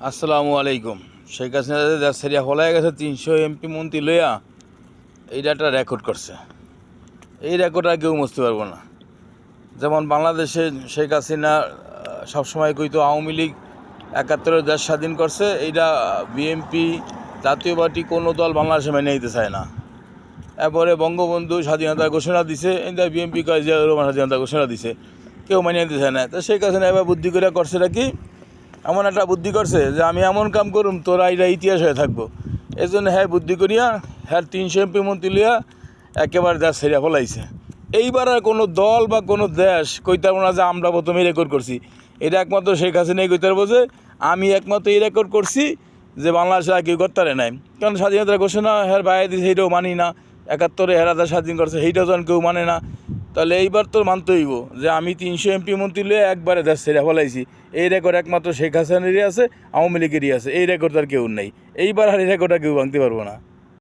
আসসালামু আলাইকুম। শেখ হাসিনা যে দেশ ছেড়িয়া পলায় গেছে ৩০০ এমপি মন্ত্রী লইয়া, এইটা একটা রেকর্ড করছে। এই রেকর্ড আর কেউ মুছতে পারবো না। যেমন বাংলাদেশে শেখ হাসিনা সবসময় কইতো আওয়ামী লীগ ৭১-এর দেশ স্বাধীন করছে, এইটা বিএনপি জাতীয় পার্টি কোনো দল বাংলাদেশে মেনে নিতে চায় না। এরপরে বঙ্গবন্ধু স্বাধীনতার ঘোষণা দিছে, এটা বিএনপি কয় জিয়া রহমান স্বাধীনতার ঘোষণা দিছে, কেউ মেনে নিতে চায় না। তো শেখ হাসিনা এবার বুদ্ধি করে করছে কি, এমন একটা বুদ্ধি করছে যে আমি এমন কাম করুম তোরা এটা ইতিহাস হয়ে থাকবো। এই জন্য হ্যাঁ বুদ্ধি করিয়া হ্যাঁ ৩০০ এমপি মন্ত্রী লিয়া একেবারে দেশ ছেড়িয়া ফলাইছে। এইবার আর কোনো দল বা কোনো দেশ কইতে পারবো না যে আমরা প্রথমে রেকর্ড করছি। এটা একমাত্র শেখ হাসিনাই কইতে পারবো যে আমি একমাত্র এই রেকর্ড করছি, যে বাংলাদেশে আর কেউ করতে পারে নাই। কারণ স্বাধীনতার ঘোষণা হ্যাঁ বাইরে দিয়েছে, সেইটাও মানি না। ৭১-এ হেরা দেশ স্বাধীন করছে, সেইটাও যখন কেউ মানে না। তাহলে এইবার তো মানতে হইব যে আমি ৩০০ এমপি মন্ত্রী লিয়ে একবারে দেশ ছেড়ে ফলাইছি। এই রেকর্ড একমাত্র শেখ হাসিনারই আছে, আওয়ামী লীগেরই আছে। এই রেকর্ড আর কেউ নেই। এইবার আর এই রেকর্ড আর কেউ ভাঙতে পারবো না।